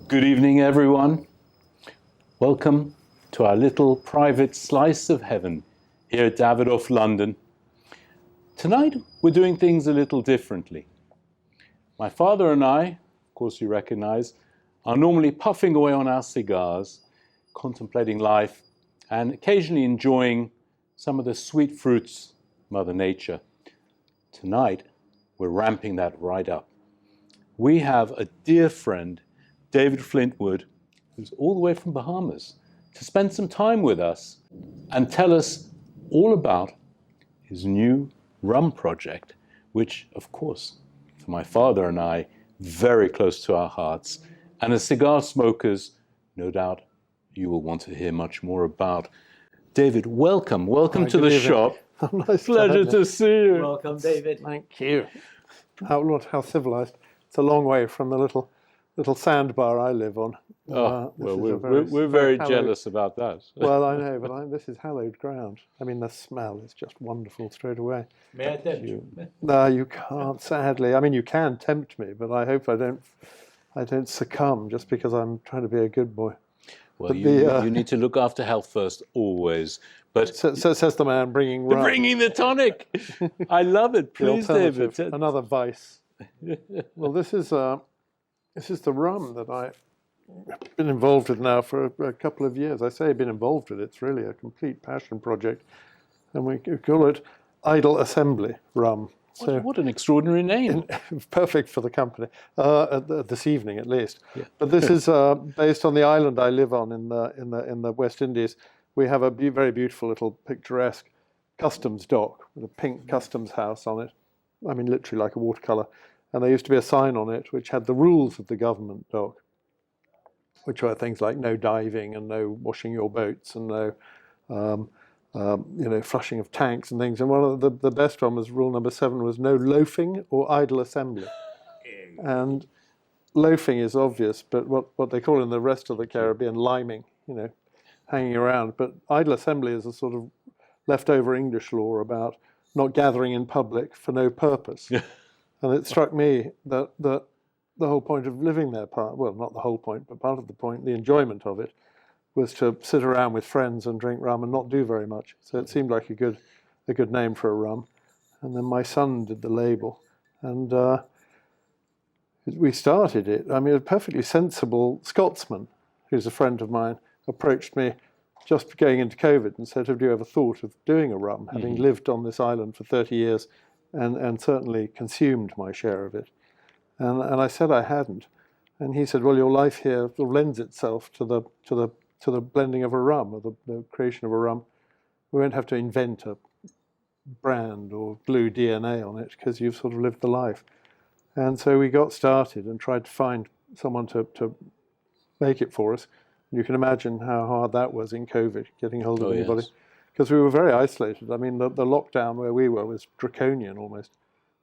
Good evening, everyone. Welcome to our little private slice of heaven here at Davidoff, London. Tonight, we're doing things a little differently. My father and I, of course you recognize, are normally puffing away on our cigars, contemplating life, and occasionally enjoying some of the sweet fruits of Mother Nature. Tonight, we're ramping that right up. We have a dear friend, David Flint-Wood, who's all the way from Bahamas, to spend some time with us and tell us all about his new rum project, which, of course, for my father and I, very close to our hearts. And as cigar smokers, no doubt you will want to hear much more about. David, welcome. Welcome to the shop. Nice Pleasure to see you. Welcome, David. Thank you. How civilized. It's a long way from the little sandbar I live on. Well, we're very jealous about that. Well, I know, but this is hallowed ground. I mean, the smell is just wonderful straight away. May I tempt you? No, you can't, sadly. I mean, you can tempt me, but I hope I don't succumb just because I'm trying to be a good boy. Well, you need to look after health first, always. But so says the man bringing rum. Bringing the tonic. I love it. Please, David. Another vice. Well, this is the rum that I've been involved with now for a couple of years. I say been involved with it. It's really a complete passion project, and we call it Idle Assembly Rum. So what an extraordinary name! Perfect for the company this evening, at least. Yeah. But this is based on the island I live on in the West Indies. We have a very beautiful little picturesque customs dock with a pink customs house on it. I mean, literally like a watercolor. And there used to be a sign on it which had the rules of the government dock, which were things like no diving and no washing your boats and no flushing of tanks and things. And one of the best one was rule number 7 was no loafing or idle assembly. And loafing is obvious, but what they call in the rest of the Caribbean liming, hanging around. But idle assembly is a sort of leftover English law about not gathering in public for no purpose. And it struck me that the whole point of living there, not the whole point, but part of the point, the enjoyment of it, was to sit around with friends and drink rum and not do very much. So it seemed like a good name for a rum. And then my son did the label, and we started it. I mean, a perfectly sensible Scotsman, who's a friend of mine, approached me just going into COVID and said, have you ever thought of doing a rum, having lived on this island for 30 years and certainly consumed my share of it? And I said I hadn't. And he said, well, your life here lends itself to the blending of a rum, or the creation of a rum. We won't have to invent a brand or glue DNA on it because you've sort of lived the life. And so we got started and tried to find someone to make it for us. You can imagine how hard that was in COVID, getting hold of anybody. Because we were very isolated. I mean, the lockdown where we were was draconian almost.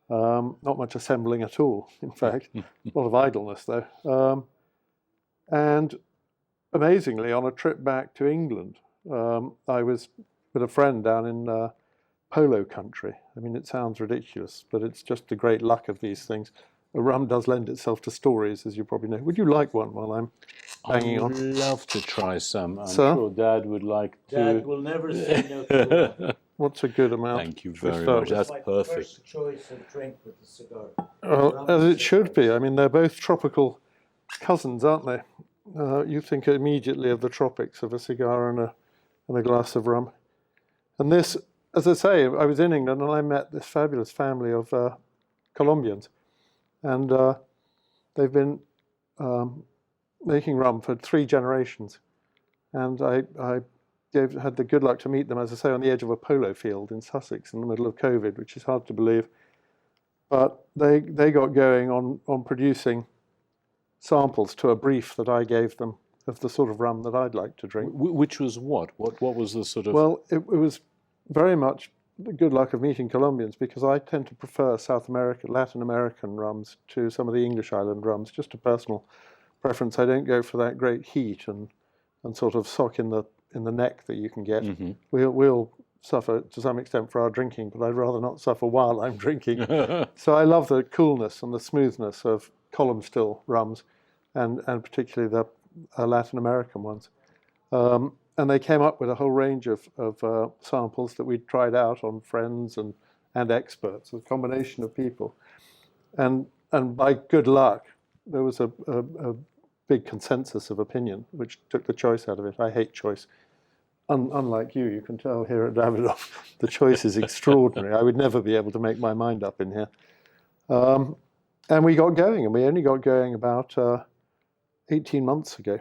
Not much assembling at all, in fact. A lot of idleness, though. And amazingly, on a trip back to England, I was with a friend down in Polo country. I mean, it sounds ridiculous, but it's just the great luck of these things. A rum does lend itself to stories, as you probably know. Would you like one while I'm banging on? I'd love to try some. I'm sure Dad would like to. Dad will never say no to rum. What's a good amount? Thank you very much. That's my perfect. First choice of drink with the cigar. As it should be. I mean, they're both tropical cousins, aren't they? You think immediately of the tropics, of a cigar and a glass of rum. And this, as I say, I was in England and I met this fabulous family of Colombians. And they've been making rum for 3 generations. And I had the good luck to meet them, as I say, on the edge of a polo field in Sussex in the middle of COVID, which is hard to believe. But they got going on producing samples to a brief that I gave them of the sort of rum that I'd like to drink. Which was what? What was the sort of... Well, it was very much the good luck of meeting Colombians, because I tend to prefer South American, Latin American rums to some of the English island rums, just a personal preference. I don't go for that great heat and sort of sock in the neck that you can get. We'll suffer to some extent for our drinking, but I'd rather not suffer while I'm drinking. So I love the coolness and the smoothness of column still rums. and particularly the Latin American ones. And they came up with a whole range of samples that we tried out on friends and experts, a combination of people. And by good luck, there was a big consensus of opinion, which took the choice out of it. I hate choice. Unlike you can tell here at Davidoff, the choice is extraordinary. I would never be able to make my mind up in here. And we got going, and we only got going about 18 months ago,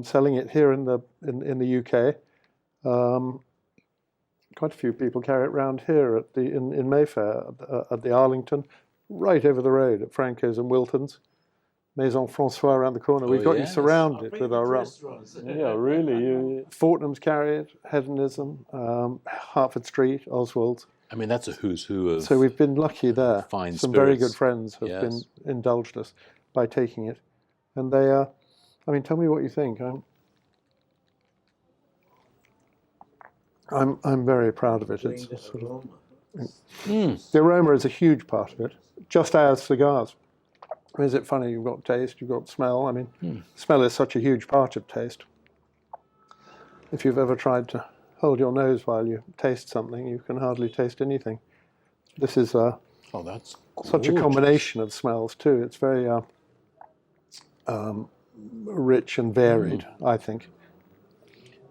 selling it here in the UK. Quite a few people carry it around here in Mayfair at the Arlington, right over the road at Franco's and Wilton's. Maison Francois around the corner. We've got you surrounded with our rum. Yeah, really. Fortnum's carry it, Hedonism, Hertford Street, Oswald's. I mean, that's a who's who of. So we've been lucky there. Fine Some spirits. very good friends have been indulged us by taking it, and they are. I mean, tell me what you think. I'm very proud of it. It's sort of, the aroma is a huge part of it, just as cigars. Is it funny? You've got taste, you've got smell. I mean, smell is such a huge part of taste. If you've ever tried to hold your nose while you taste something, you can hardly taste anything. This is that's such a combination of smells too. It's very rich and varied, I think.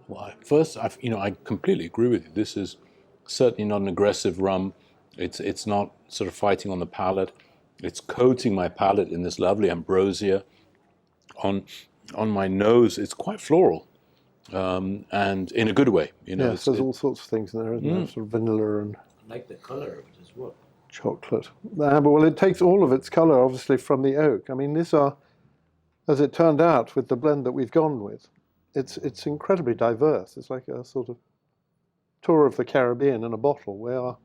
Well, first, I completely agree with you. This is certainly not an aggressive rum. It's not sort of fighting on the palate. It's coating my palate in this lovely ambrosia. On my nose, it's quite floral, and in a good way. Yes, there's all sorts of things in there, isn't there? Sort of vanilla and I like the color of it as well. chocolate. But well, it takes all of its color, obviously, from the oak. I mean, these are, as it turned out, with the blend that we've gone with, it's incredibly diverse. It's like a sort of tour of the Caribbean in a bottle. We are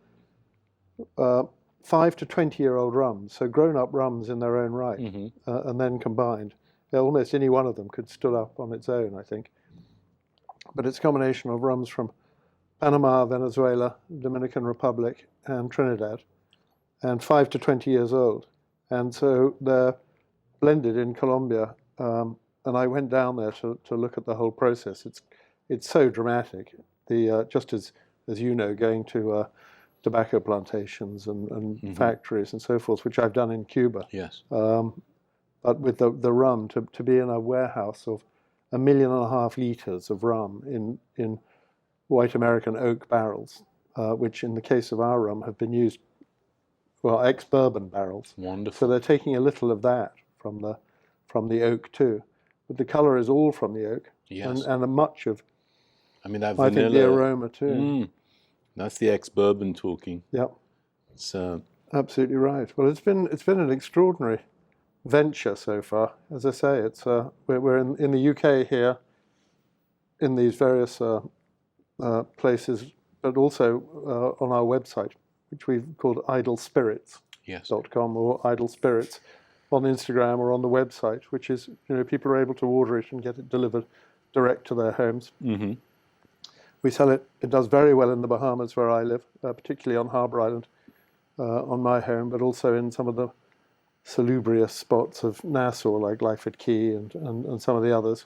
5 to 20-year-old rums, so grown-up rums in their own right, and then combined. Almost any one of them could stood up on its own, I think. But it's a combination of rums from Panama, Venezuela, Dominican Republic, and Trinidad, and 5 to 20 years old. And so they're blended in Colombia, and I went down there to look at the whole process. It's so dramatic. Just as you know, going to tobacco plantations and factories and so forth, which I've done in Cuba. Yes. But with the rum, to be in a warehouse of 1.5 million liters of rum in white American oak barrels, which in the case of our rum have been used, well, ex-bourbon barrels. Wonderful. So they're taking a little of that from the oak too. But the colour is all from the oak. Yes. And a much of, I mean, that I vanilla. think, the aroma too. That's the ex-bourbon talking. Yep. It's Absolutely right. Well, it's been an extraordinary venture so far. As I say, it's we're in the UK here, in these various places, but also on our website, which we've called Idle Spirits. yes. .com or Idle Spirits on Instagram or on the website, which is, people are able to order it and get it delivered direct to their homes. We sell it. It does very well in the Bahamas where I live, particularly on Harbour Island, on my home, but also in some of the salubrious spots of Nassau, like Lyford Key and some of the others.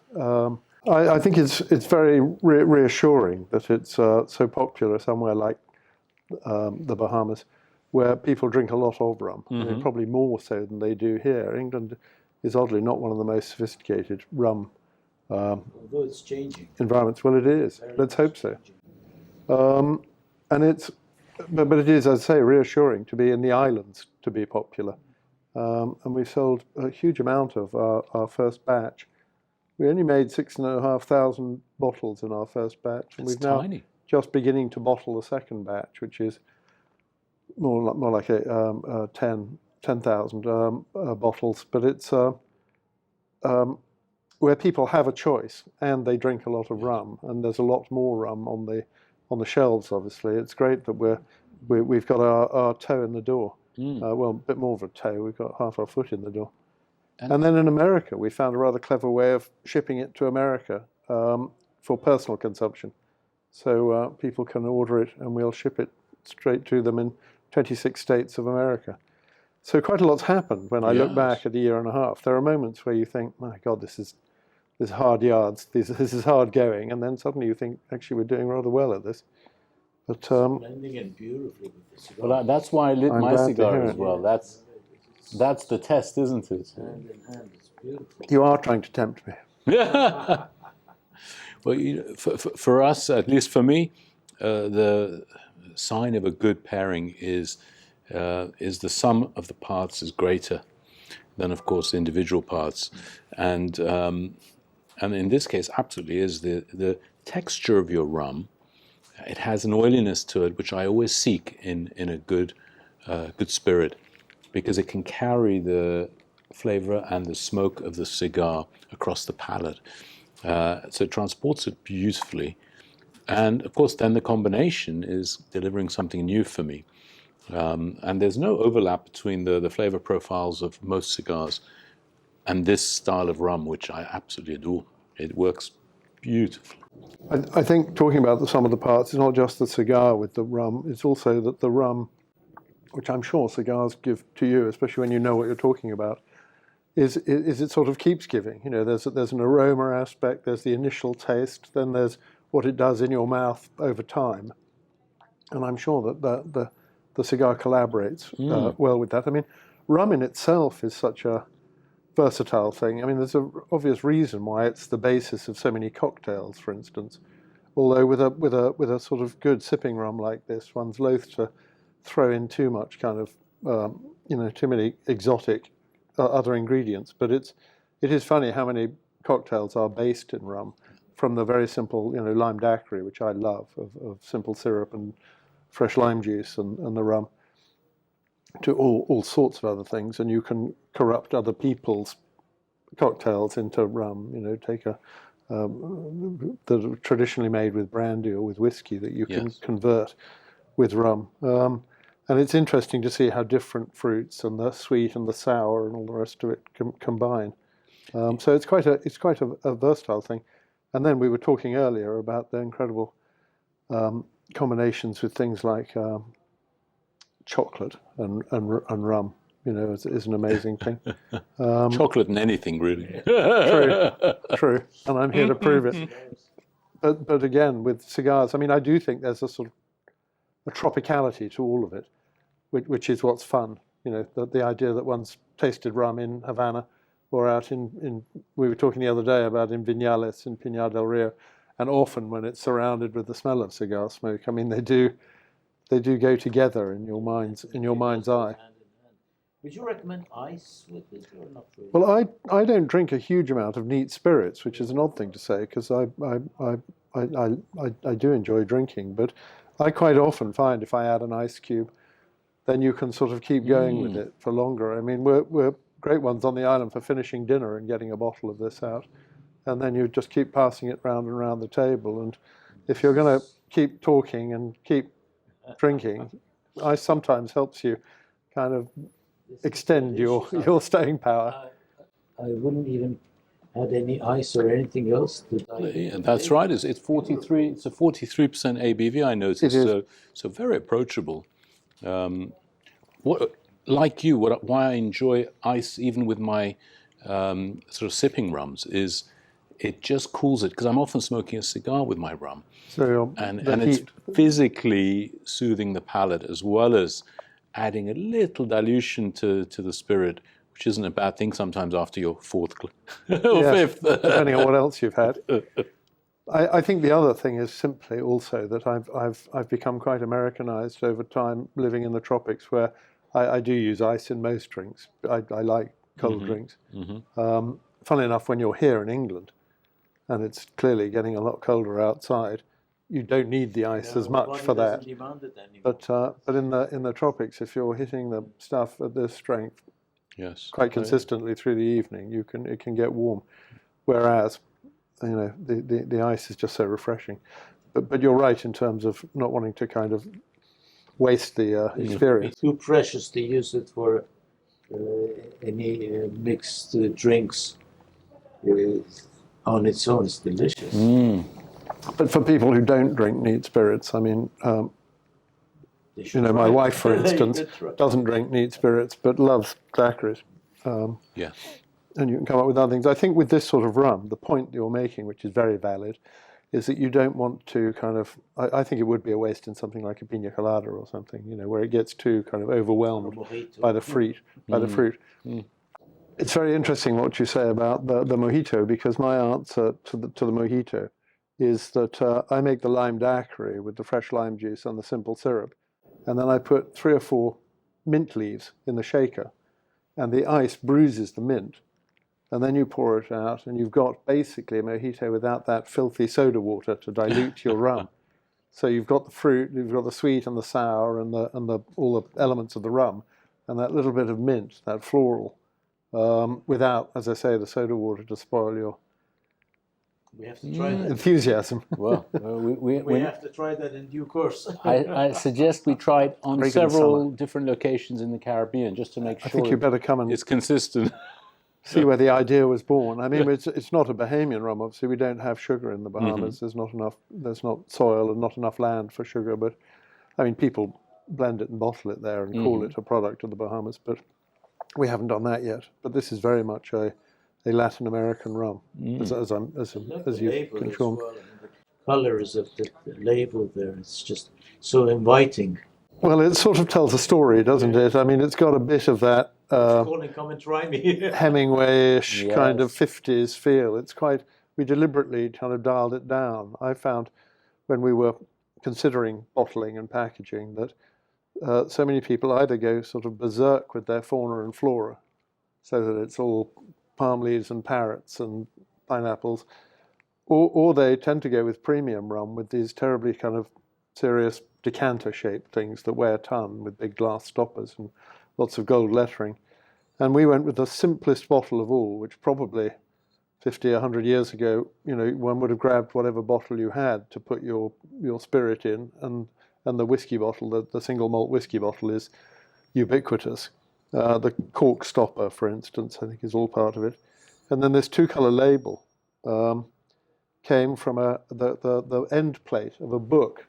I think it's very reassuring that it's so popular somewhere like the Bahamas, where people drink a lot of rum, probably more so than they do here. England is oddly not one of the most sophisticated rum Although it's changing. environments. Well, it is. Let's hope so. And but it is, as I say, reassuring to be in the islands to be popular. And we sold a huge amount of our first batch. We only made 6,500 bottles in our first batch, and It's we've now tiny. just beginning to bottle the second batch, which is more like 10,000 bottles. But it's where people have a choice and they drink a lot of rum, and there's a lot more rum on the shelves. Obviously, it's great that we've got our toe in the door. Well, a bit more of a toe. We've got half our foot in the door. And then in America, we found a rather clever way of shipping it to America for personal consumption. So people can order it and we'll ship it straight to them in 26 states of America. So quite a lot's happened when I look Yes. back at a year and a half. There are moments where you think, my God, this is hard yards, this is hard going, and then suddenly you think, actually, we're doing rather well at this. But Blending in beautifully with the cigar. Well, that's why I lit I'm my glad to cigar hear as it. well. That's the test, isn't it? Hand in hand, it's beautiful. you are trying to tempt me. Yeah. Well, for us, at least for me, the sign of a good pairing is the sum of the parts is greater than, of course, the individual parts, and in this case, absolutely is the texture of your rum. It has an oiliness to it, which I always seek in a good spirit, because it can carry the flavor and the smoke of the cigar across the palate. So it transports it beautifully. And of course, then the combination is delivering something new for me. And there's no overlap between the flavor profiles of most cigars and this style of rum, which I absolutely adore. It works beautifully. I think talking about the sum of the parts is not just the cigar with the rum, it's also that the rum, which I'm sure cigars give to you, especially when you know what you're talking about, is it sort of keeps giving. You know, there's an aroma aspect, there's the initial taste, then there's what it does in your mouth over time. And I'm sure that the cigar collaborates well with that. I mean, rum in itself is such a versatile thing. I mean, there's an obvious reason why it's the basis of so many cocktails, for instance. Although with a sort of good sipping rum like this, one's loath to throw in too much kind of too many exotic other ingredients. But it is funny how many cocktails are based in rum, from the very simple lime daiquiri, which I love, of simple syrup and fresh lime juice and the rum, to all sorts of other things. And you can corrupt other people's cocktails into rum. Take that are traditionally made with brandy or with whiskey that you can convert with rum. And it's interesting to see how different fruits and the sweet and the sour and all the rest of it combine. So it's quite a versatile thing. And then we were talking earlier about the incredible combinations with things like chocolate and rum. Is an amazing thing. Chocolate and anything, really. True, and I'm here to prove it. But again, with cigars, I mean, I do think there's a sort of a tropicality to all of it, which is what's fun. The idea that one's tasted rum in Havana or out in we were talking the other day about in Viñales in Pinar del Rio, and often when it's surrounded with the smell of cigar smoke, I mean, they do go together in your mind's eye. Would you recommend ice with it or not really? Well, I don't drink a huge amount of neat spirits, which is an odd thing to say because I do enjoy drinking, but I quite often find if I add an ice cube, then you can sort of keep going with it for longer. I mean, we're great ones on the island for finishing dinner and getting a bottle of this out, and then you just keep passing it round and round the table. And if you're going to keep talking and keep drinking, ice sometimes helps you kind of extend your staying power. I wouldn't even add any ice or anything else to Yeah, that's right. It's 43. It's a 43% ABV. I noticed. It is. So very approachable. Why I enjoy ice even with my sort of sipping rums is it just cools it, because I'm often smoking a cigar with my rum, So and it's physically soothing the palate as well as adding a little dilution to the spirit, which isn't a bad thing sometimes after your fourth or fifth. Depending on what else you've had. I think the other thing is simply also that I've become quite Americanized over time living in the tropics, where I do use ice in most drinks. I like cold drinks. Funnily enough, when you're here in England, and it's clearly getting a lot colder outside, you don't need the ice as much for that. But in the tropics, if you're hitting the stuff at this strength quite consistently through the evening, it can get warm. Whereas, the ice is just so refreshing. But you're right in terms of not wanting to kind of waste the experience. It's too precious to use it for any mixed drinks. On its own, it's delicious. But for people who don't drink neat spirits, I mean, They You should know, my try it. wife, for You instance, could try. doesn't drink neat spirits but loves daiquiris. Yeah. And you can come up with other things. I think with this sort of rum, the point you're making, which is very valid, is that you don't want to kind of, I think it would be a waste in something like a pina colada or something, you know, where it gets too kind of overwhelmed by the fruit. It's very interesting what you say about the mojito, because my answer to the mojito is that I make the lime daiquiri with the fresh lime juice and the simple syrup, and then I put 3 or 4 mint leaves in the shaker, and the ice bruises the mint, and then you pour it out, and you've got basically a mojito without that filthy soda water to dilute your rum. So you've got the fruit, you've got the sweet and the sour and all the elements of the rum, and that little bit of mint, that floral, without, as I say, the soda water to spoil your We have to try that. enthusiasm. Well, We have to try that in due course. I suggest we try it on Very good in several different locations in the Caribbean, just to make I sure think you better come and it's consistent. see where the idea was born. I mean, it's not a Bahamian rum. Obviously, we don't have sugar in the Bahamas. There's not enough. There's not soil and not enough land for sugar. But I mean, people blend it and bottle it there and call it a product of the Bahamas. But we haven't done that yet. But this is very much a Latin American rum, as you can show. Well. The colors of the label there, it's just so inviting. Well, it sort of tells a story, doesn't it? I mean, it's got a bit of that Come and try me. Hemingway-ish kind of Yes. 50s feel. It's quite, we deliberately kind of dialed it down. I found when we were considering bottling and packaging that so many people either go sort of berserk with their fauna and flora, so that it's all palm leaves and parrots and pineapples, or they tend to go with premium rum with these terribly kind of serious decanter-shaped things that weigh a ton with big glass stoppers and lots of gold lettering. And we went with the simplest bottle of all, which probably 50, 100 years ago, you know, one would have grabbed whatever bottle you had to put your spirit in, and the whiskey bottle, the single malt whiskey bottle, is ubiquitous. The cork stopper, for instance, I think is all part of it. And then this 2-color label came from the end plate of a book,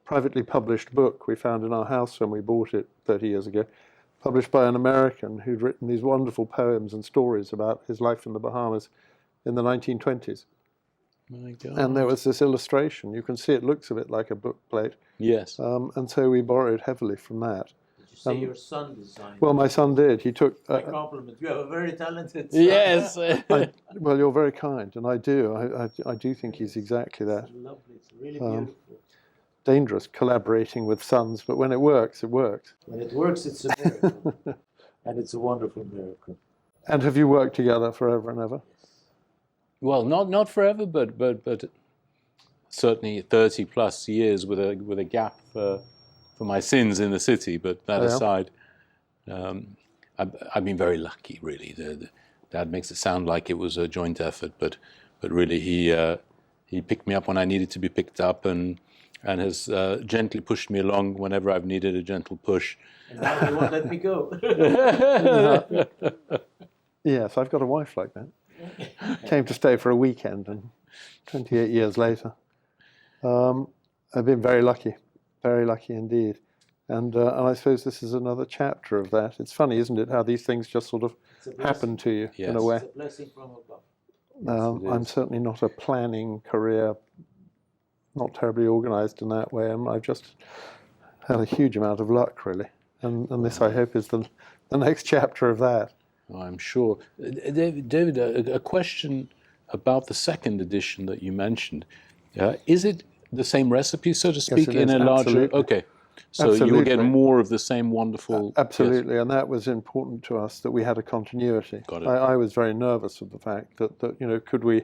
privately published book we found in our house when we bought it 30 years ago, published by an American who'd written these wonderful poems and stories about his life in the Bahamas in the 1920s. My God. And there was this illustration. You can see it looks a bit like a book plate. Yes. And so we borrowed heavily from that. Did you say your son designed? Well, my son did. He took... My compliment. You have a very talented son. Yes. well, you're very kind, and I do. I do think he's exactly that. It's lovely. It's really beautiful. Dangerous collaborating with sons, but when it works, it works. When it works, it's a miracle. And it's a wonderful miracle. And have you worked together forever and ever? Well, not forever, but certainly 30 plus years with a gap for my sins in the city. But that aside, I've been very lucky, really. Dad makes it sound like it was a joint effort, but really he picked me up when I needed to be picked up, and has gently pushed me along whenever I've needed a gentle push. And now he won't let me go. Yes, I've got a wife like that. Came to stay for a weekend, and 28 years later. I've been very lucky indeed. And I suppose this is another chapter of that. It's funny, isn't it, how these things just sort of happen to you in a way. It's a blessing from above. I'm certainly not a planning career, not terribly organized in that way, and I've just had a huge amount of luck, really. And this, I hope, is the next chapter of that. Oh, I'm sure. David, a question about the second edition that you mentioned. Is it the same recipe, so to speak, it in is, a larger... absolutely. Okay. So you will get more of the same wonderful... Absolutely, and that was important to us, that we had a continuity. Got it. I was very nervous of the fact that you know, could we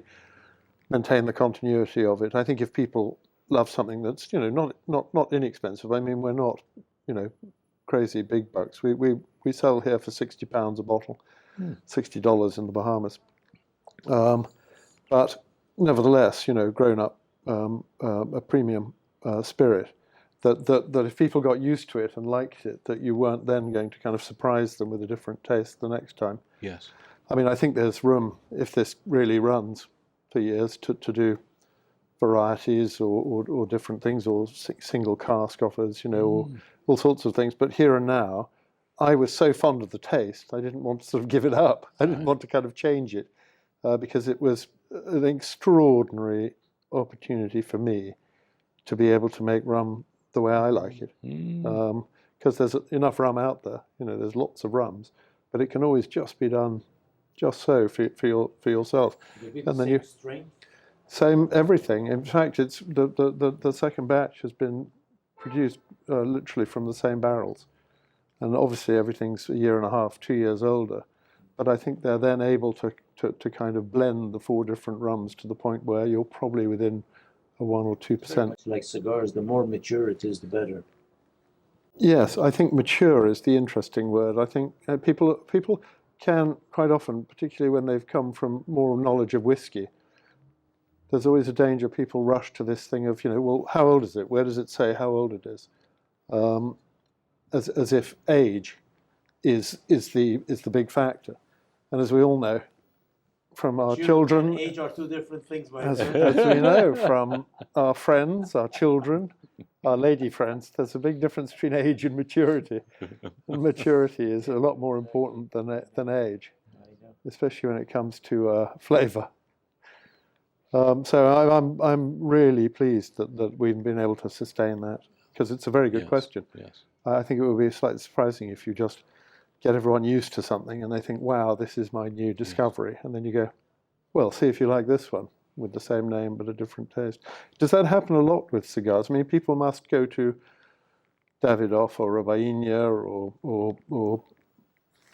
maintain the continuity of it? I think if people love something that's, you know, not inexpensive. I mean, we're not, you know, crazy big bucks. We sell here for £60 a bottle, $60 in the Bahamas. But nevertheless, you know, grown up, a premium spirit. That if people got used to it and liked it, that you weren't then going to kind of surprise them with a different taste the next time. Yes. I mean, I think there's room, if this really runs for years, to do varieties or different things, or single cask offers, you know, all sorts of things. But here and now, I was so fond of the taste, I didn't want to sort of give it up. I didn't want to kind of change it because it was an extraordinary opportunity for me to be able to make rum the way I like it. Because there's enough rum out there, there's lots of rums, but it can always just be done just so for yourself. And then strength? Same everything. In fact, it's the second batch has been produced literally from the same barrels, and obviously everything's a year and a half, 2 years older. But I think they're then able to kind of blend the 4 different rums to the point where you're probably within a 1 or 2%. Like cigars, the more mature it is, the better. Yes, I think mature is the interesting word. I think people can quite often, particularly when they've come from more knowledge of whiskey, there's always a danger people rush to this thing of, well, how old is it? Where does it say how old it is? As if age is the big factor. And as we all know from our children, and age are two different things. As we know from our friends, our children, our lady friends, there's a big difference between age and maturity. And maturity is a lot more important than age, especially when it comes to flavour. So I'm really pleased that we've been able to sustain that, because it's a very good question. Yes. I think it would be slightly surprising if you just get everyone used to something and they think, wow, this is my new discovery. And then you go, well, see if you like this one with the same name but a different taste. Does that happen a lot with cigars? I mean, people must go to Davidoff or Robaina or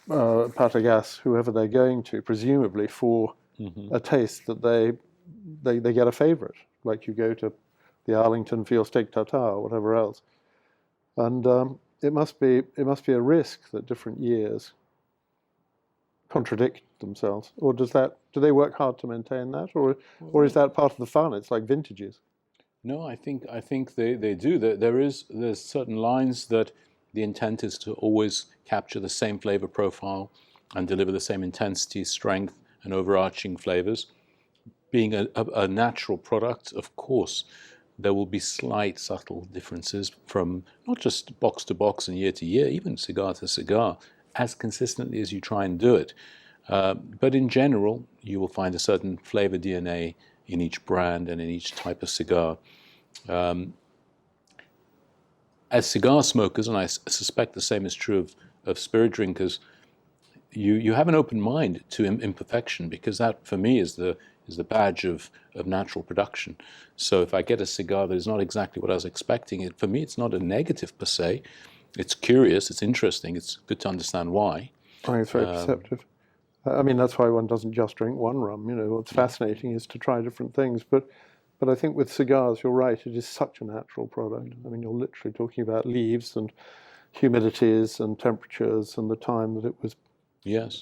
Patagas, whoever they're going to, presumably for a taste that they get a favorite, like you go to the Arlington for your steak tartare or whatever else. And it must be a risk that different years contradict themselves, or do they work hard to maintain that, or is that part of the fun? It's like vintages. No, I think they do. There's certain lines that the intent is to always capture the same flavor profile and deliver the same intensity, strength, and overarching flavors. Being a natural product, of course, there will be slight, subtle differences from not just box to box and year to year, even cigar to cigar, as consistently as you try and do it. But in general, you will find a certain flavor DNA in each brand and in each type of cigar. As cigar smokers, and I suspect the same is true of spirit drinkers, you have an open mind to imperfection, because that, for me, is the badge of natural production. So if I get a cigar that is not exactly what I was expecting, for me, it's not a negative per se. It's curious, it's interesting, it's good to understand why. I think it's very perceptive. I mean, that's why one doesn't just drink one rum. What's fascinating is to try different things. But I think with cigars, you're right, it is such a natural product. I mean, you're literally talking about leaves and humidities and temperatures, and the time that it was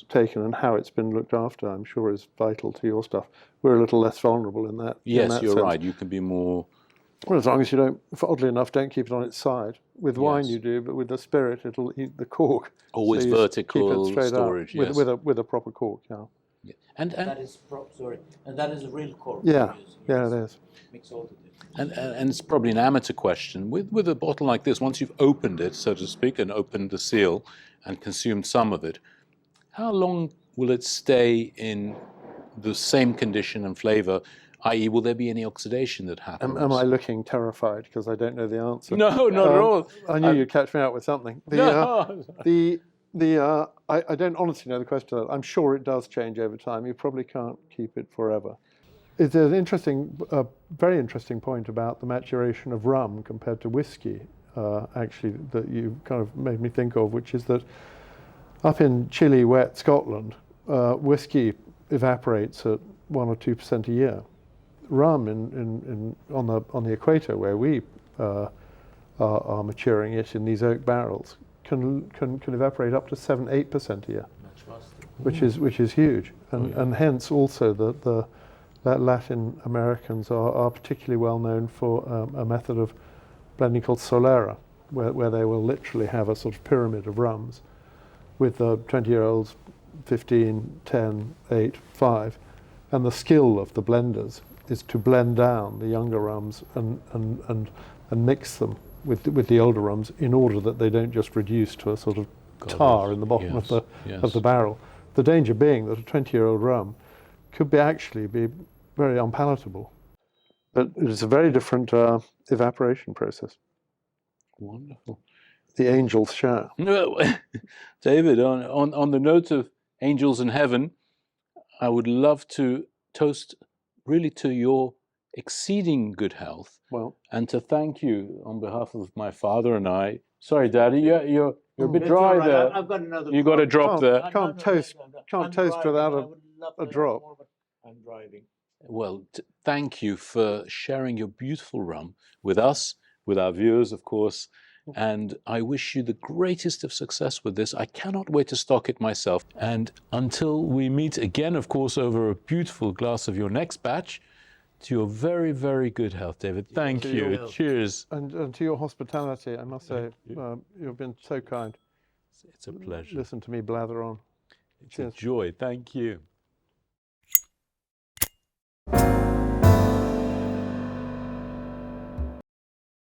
taken and how it's been looked after, I'm sure, is vital to your stuff. We're a little less vulnerable in that. Yes, you're right. You can be more... Well, as long as you don't, oddly enough, don't keep it on its side. With wine you do, but with the spirit, it'll eat the cork. Always so vertical keep it straight storage, up, with a proper cork, yeah. And that is and that is a real cork. Yeah, it is. Makes all the difference. And it's probably an amateur question. With a bottle like this, once you've opened it, so to speak, and opened the seal and consumed some of it, how long will it stay in the same condition and flavor, i.e. will there be any oxidation that happens? Am I looking terrified because I don't know the answer? No, not at all. I knew you'd catch me out with something. I don't honestly know the question. I'm sure it does change over time. You probably can't keep it forever. It's an very interesting point about the maturation of rum compared to whiskey, actually, that you kind of made me think of, which is that up in chilly, wet Scotland, whiskey evaporates at 1 or 2% a year. Rum on the equator, where we are maturing it in these oak barrels, can evaporate up to 7-8% a year, which is huge, and hence also that Latin Americans are particularly well known for a method of blending called solera, where they will literally have a sort of pyramid of rums, with the 20-year-olds, 15, 10, 8, 5, and the skill of the blenders is to blend down the younger rums and mix them with the older rums, in order that they don't just reduce to a sort of tar in the bottom of the barrel. The danger being that a 20-year-old rum could actually be very unpalatable. But it's a very different evaporation process. Wonderful. The angels share. No, David, on the note of angels in heaven, I would love to toast really to your exceeding good health, and to thank you on behalf of my father and I. Sorry, Daddy, you're a bit dry right. there. I've got another. You got a drop there. Can't toast without a drop. More, but I'm driving. Well, thank you for sharing your beautiful rum with us, with our viewers, of course. And I wish you the greatest of success with this. I cannot wait to stock it myself. And until we meet again, of course, over a beautiful glass of your next batch, to your very, very good health, David. Thank you. Cheers. And to your hospitality, I must say, you've been so kind. It's a pleasure. Listen to me blather on. It's a joy. Thank you.